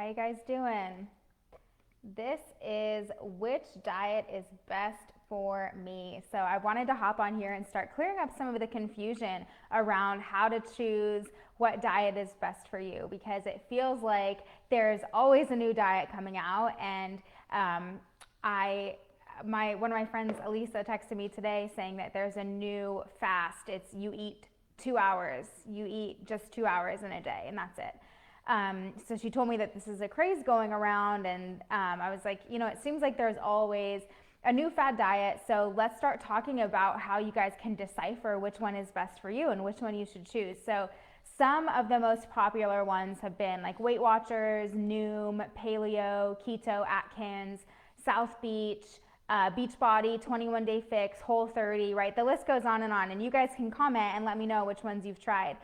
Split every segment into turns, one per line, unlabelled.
How you guys doing? This is which diet is best for me. So I wanted to hop on here and start clearing up some of the confusion around how to choose what diet is best for you, because it feels like there's always a new diet coming out. And one of my friends, Elisa, texted me today saying that there's a new fast. It's you eat 2 hours. You eat just 2 hours in a day, and that's it. So she told me that this is a craze going around, and I was like, it seems like there's always a new fad diet. So let's start talking about how you guys can decipher which one is best for you and which one you should choose. So some of the most popular ones have been like Weight Watchers, Noom, Paleo, Keto, Atkins, South Beach, Beachbody, 21 Day Fix, Whole30, right? The list goes on, and you guys can comment and let me know which ones you've tried.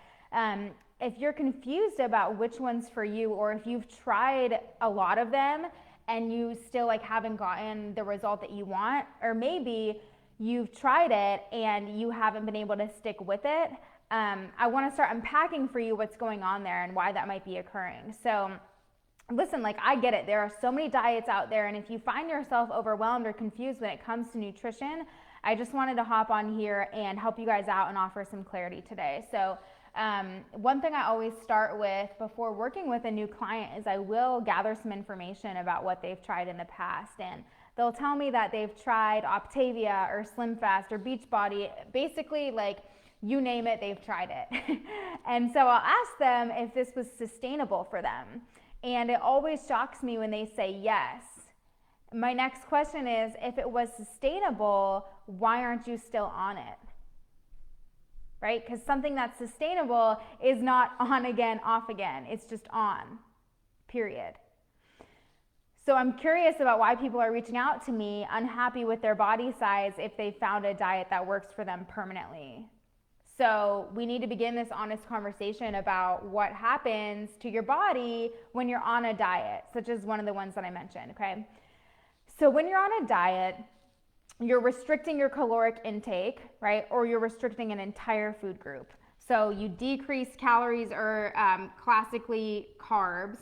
If you're confused about which one's for you, or if you've tried a lot of them and you still haven't gotten the result that you want, or maybe you've tried it and you haven't been able to stick with it, I want to start unpacking for you what's going on there and why that might be occurring. So listen, I get it. There are so many diets out there, and if you find yourself overwhelmed or confused when it comes to nutrition, I just wanted to hop on here and help you guys out and offer some clarity today. So one thing I always start with before working with a new client is I will gather some information about what they've tried in the past, and they'll tell me that they've tried Optavia or SlimFast or Beachbody, basically you name it, they've tried it. And so I'll ask them if this was sustainable for them. And it always shocks me when they say yes. My next question is, if it was sustainable, why aren't you still on it? Right? Because something that's sustainable is not on again, off again. It's just on, period. So I'm curious about why people are reaching out to me unhappy with their body size if they found a diet that works for them permanently. So we need to begin this honest conversation about what happens to your body when you're on a diet, such as one of the ones that I mentioned, okay? So when you're on a diet, you're restricting your caloric intake, right? Or you're restricting an entire food group. So you decrease calories or classically carbs.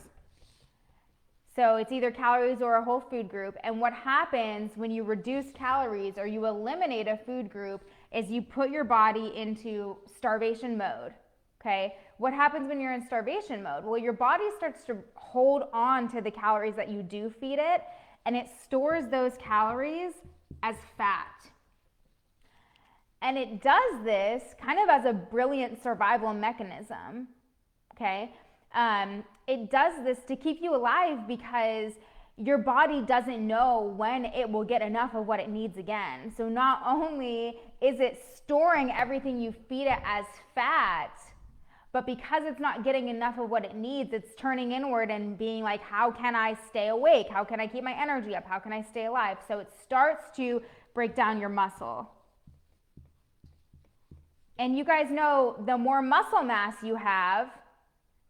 So it's either calories or a whole food group. And what happens when you reduce calories or you eliminate a food group is you put your body into starvation mode, okay? What happens when you're in starvation mode? Well, your body starts to hold on to the calories that you do feed it, and it stores those calories as fat. And it does this kind of as a brilliant survival mechanism, okay? It does this to keep you alive because your body doesn't know when it will get enough of what it needs again. So not only is it storing everything you feed it as fat, but because it's not getting enough of what it needs, it's turning inward and being like, how can I stay awake? How can I keep my energy up? How can I stay alive? So it starts to break down your muscle. And you guys know the more muscle mass you have,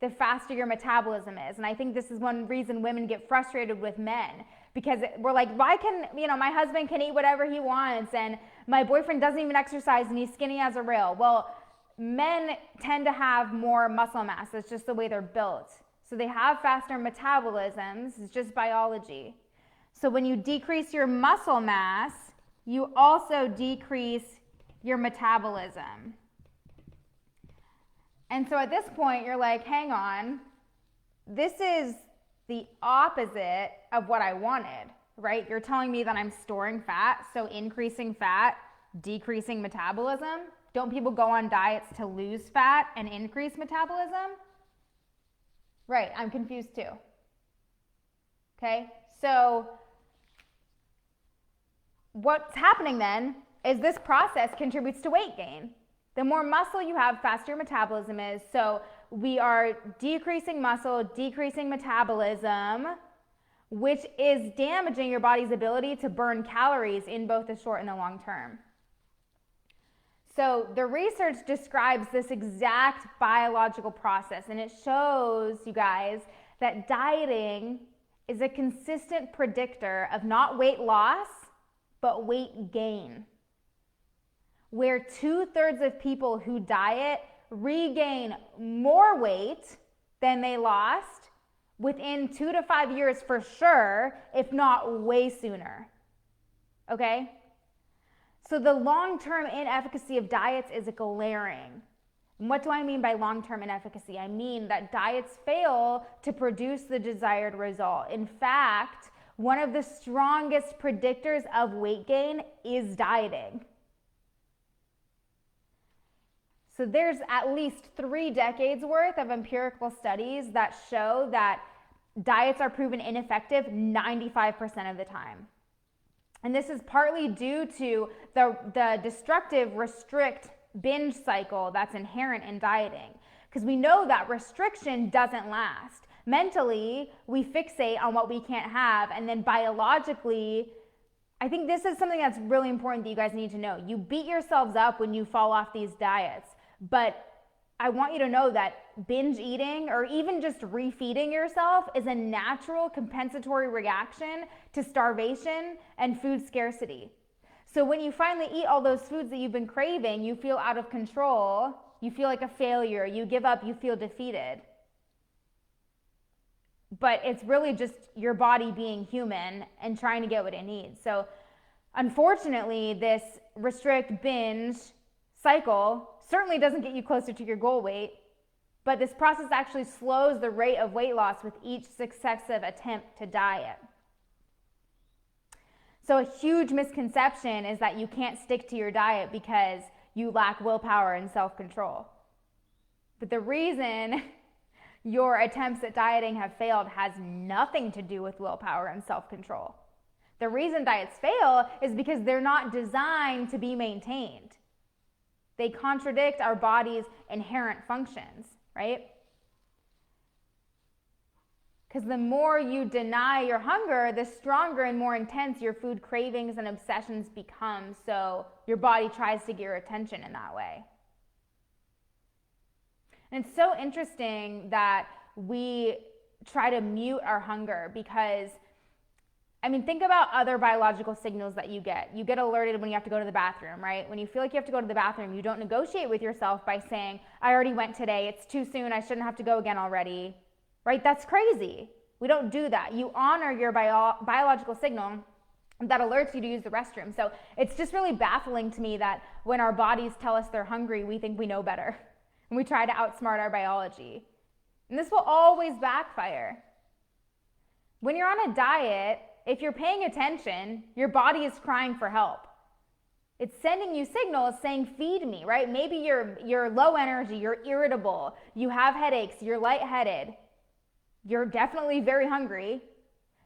the faster your metabolism is. And I think this is one reason women get frustrated with men, because we're like, why can, my husband can eat whatever he wants and my boyfriend doesn't even exercise and he's skinny as a rail. Well, men tend to have more muscle mass. It's just the way they're built. So they have faster metabolisms. It's just biology. So when you decrease your muscle mass, you also decrease your metabolism. And so at this point, you're like, hang on, this is the opposite of what I wanted, right? You're telling me that I'm storing fat, so increasing fat, decreasing metabolism. Don't people go on diets to lose fat and increase metabolism? Right, I'm confused too. Okay, so what's happening then is this process contributes to weight gain. The more muscle you have, faster your metabolism is. So we are decreasing muscle, decreasing metabolism, which is damaging your body's ability to burn calories in both the short and the long term. So the research describes this exact biological process, and it shows you guys that dieting is a consistent predictor of not weight loss, but weight gain, where 2/3 of people who diet regain more weight than they lost, within 2 to 5 years for sure, if not way sooner. Okay? So the long-term inefficacy of diets is glaring. And what do I mean by long-term inefficacy? I mean that diets fail to produce the desired result. In fact, one of the strongest predictors of weight gain is dieting. So there's at least 3 decades worth of empirical studies that show that diets are proven ineffective 95% of the time. And this is partly due to the destructive restrict binge cycle that's inherent in dieting. Because we know that restriction doesn't last. Mentally, we fixate on what we can't have, and then biologically, I think this is something that's really important that you guys need to know. You beat yourselves up when you fall off these diets, but I want you to know that binge eating or even just refeeding yourself is a natural compensatory reaction to starvation and food scarcity. So when you finally eat all those foods that you've been craving, you feel out of control, you feel like a failure, you give up, you feel defeated. But it's really just your body being human and trying to get what it needs. So unfortunately, this restrict binge cycle certainly doesn't get you closer to your goal weight, but this process actually slows the rate of weight loss with each successive attempt to diet. So a huge misconception is that you can't stick to your diet because you lack willpower and self-control. But the reason your attempts at dieting have failed has nothing to do with willpower and self-control. The reason diets fail is because they're not designed to be maintained. They contradict our body's inherent functions, right? Because the more you deny your hunger, the stronger and more intense your food cravings and obsessions become. So your body tries to get your attention in that way. And it's so interesting that we try to mute our hunger because, I mean, think about other biological signals that you get. You get alerted when you have to go to the bathroom, right? When you feel like you have to go to the bathroom, you don't negotiate with yourself by saying, I already went today, it's too soon, I shouldn't have to go again already, right? That's crazy. We don't do that. You honor your biological signal that alerts you to use the restroom. So it's just really baffling to me that when our bodies tell us they're hungry, we think we know better. And we try to outsmart our biology. And this will always backfire. When you're on a diet, if you're paying attention, your body is crying for help. It's sending you signals saying, feed me, right? Maybe you're low energy, you're irritable, you have headaches, you're lightheaded, you're definitely very hungry.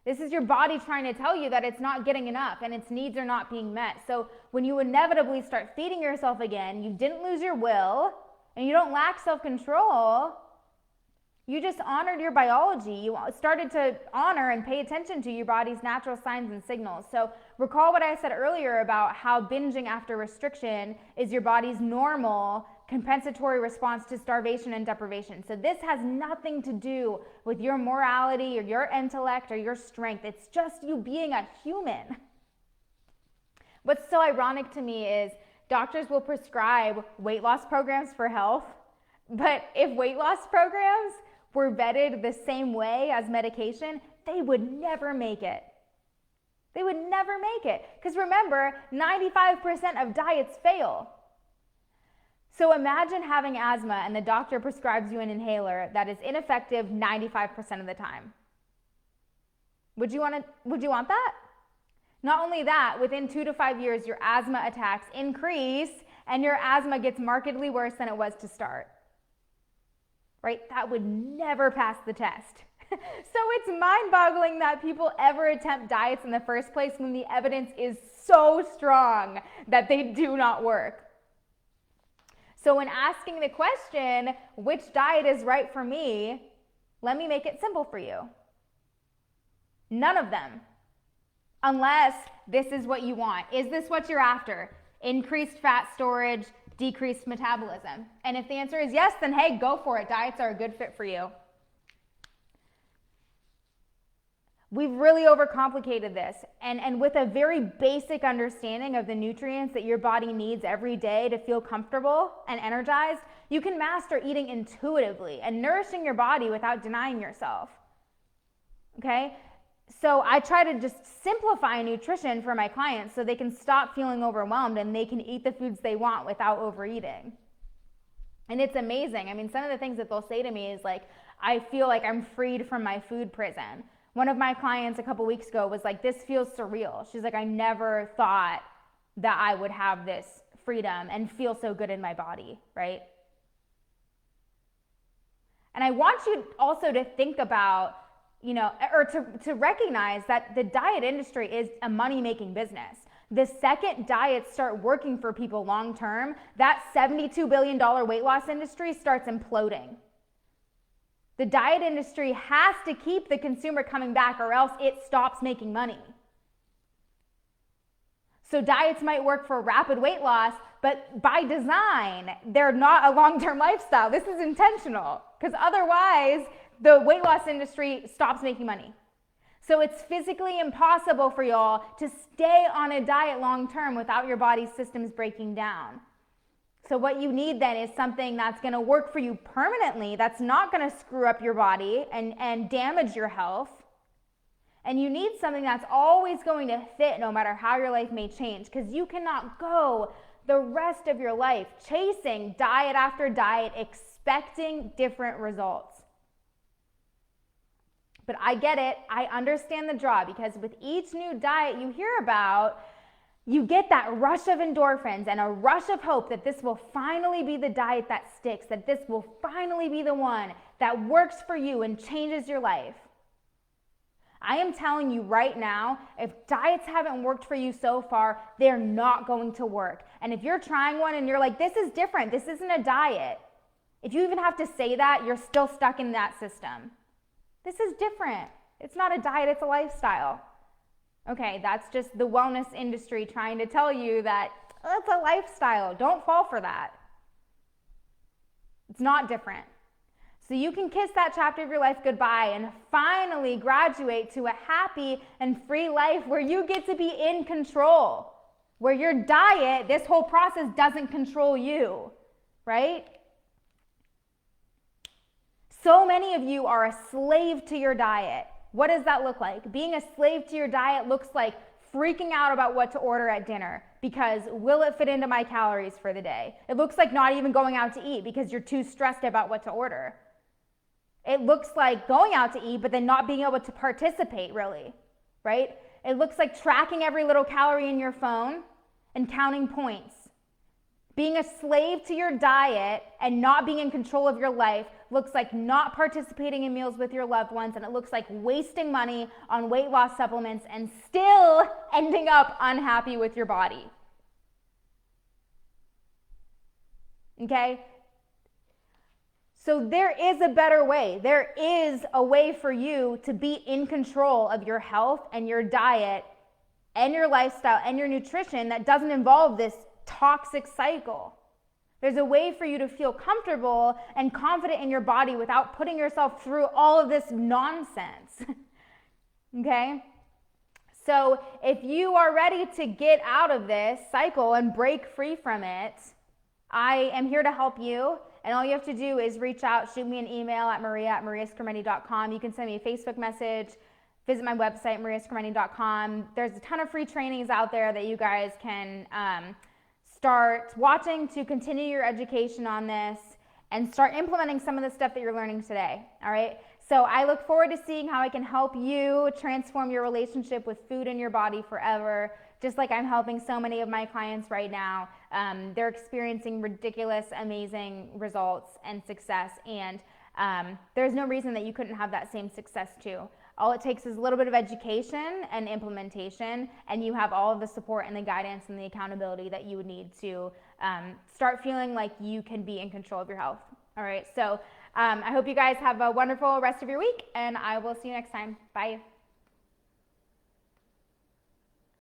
This is your body trying to tell you that it's not getting enough and its needs are not being met. So when you inevitably start feeding yourself again, you didn't lose your will and you don't lack self-control. You just honored your biology. You started to honor and pay attention to your body's natural signs and signals. So recall what I said earlier about how binging after restriction is your body's normal compensatory response to starvation and deprivation. So this has nothing to do with your morality or your intellect or your strength. It's just you being a human. What's so ironic to me is doctors will prescribe weight loss programs for health, but if weight loss programs were vetted the same way as medication, they would never make it. They would never make it. Because remember, 95% of diets fail. So imagine having asthma and the doctor prescribes you an inhaler that is ineffective 95% of the time. Would you want that? Not only that, within 2 to 5 years, your asthma attacks increase and your asthma gets markedly worse than it was to start. Right? That would never pass the test. So it's mind-boggling that people ever attempt diets in the first place when the evidence is so strong that they do not work. So when asking the question, which diet is right for me, let me make it simple for you. None of them. Unless this is what you want. Is this what you're after? Increased fat storage, decreased metabolism. And if the answer is yes, then hey, go for it. Diets are a good fit for you. We've really overcomplicated this. And with a very basic understanding of the nutrients that your body needs every day to feel comfortable and energized, you can master eating intuitively and nourishing your body without denying yourself. okay? So I try to just simplify nutrition for my clients so they can stop feeling overwhelmed and they can eat the foods they want without overeating. And it's amazing. I mean, some of the things that they'll say to me is like, I feel like I'm freed from my food prison. One of my clients a couple weeks ago was like, this feels surreal. She's like, I never thought that I would have this freedom and feel so good in my body, right? And I want you also to think about, you know, or to recognize that the diet industry is a money-making business. The second diets start working for people long-term, that $72 billion weight loss industry starts imploding. The diet industry has to keep the consumer coming back or else it stops making money. So diets might work for rapid weight loss, but by design, they're not a long-term lifestyle. This is intentional because otherwise the weight loss industry stops making money. So it's physically impossible for y'all to stay on a diet long-term without your body's systems breaking down. So what you need then is something that's going to work for you permanently, that's not going to screw up your body and damage your health. And you need something that's always going to fit no matter how your life may change, because you cannot go the rest of your life chasing diet after diet, expecting different results. But I get it. I understand the draw, because with each new diet you hear about, you get that rush of endorphins and a rush of hope that this will finally be the diet that sticks, that this will finally be the one that works for you and changes your life. I am telling you right now, if diets haven't worked for you so far, they're not going to work. And if you're trying one and you're like, this is different, this isn't a diet, if you even have to say that, you're still stuck in that system. This is different. It's not a diet, it's a lifestyle. Okay, that's just the wellness industry trying to tell you that it's a lifestyle. Don't fall for that. It's not different. So you can kiss that chapter of your life goodbye and finally graduate to a happy and free life where you get to be in control, where your diet, this whole process doesn't control you, right? So many of you are a slave to your diet. What does that look like? Being a slave to your diet looks like freaking out about what to order at dinner because will it fit into my calories for the day? It looks like not even going out to eat because you're too stressed about what to order. It looks like going out to eat but then not being able to participate really, right? It looks like tracking every little calorie in your phone and counting points. Being a slave to your diet and not being in control of your life looks like not participating in meals with your loved ones, and it looks like wasting money on weight loss supplements and still ending up unhappy with your body. Okay? So there is a better way. There is a way for you to be in control of your health and your diet and your lifestyle and your nutrition that doesn't involve this toxic cycle. There's a way for you to feel comfortable and confident in your body without putting yourself through all of this nonsense. Okay? So if you are ready to get out of this cycle and break free from it, I am here to help you. And all you have to do is reach out, shoot me an email at maria@mariascremendi.com. You can send me a Facebook message, visit my website, mariascremendi.com. There's a ton of free trainings out there that you guys can start watching to continue your education on this and start implementing some of the stuff that you're learning today, all right? So I look forward to seeing how I can help you transform your relationship with food in your body forever, just like I'm helping so many of my clients right now. They're experiencing ridiculous, amazing results and success, and there's no reason that you couldn't have that same success too. All it takes is a little bit of education and implementation, and you have all of the support and the guidance and the accountability that you would need to start feeling like you can be in control of your health. All right, so I hope you guys have a wonderful rest of your week, and I will see you next time. Bye.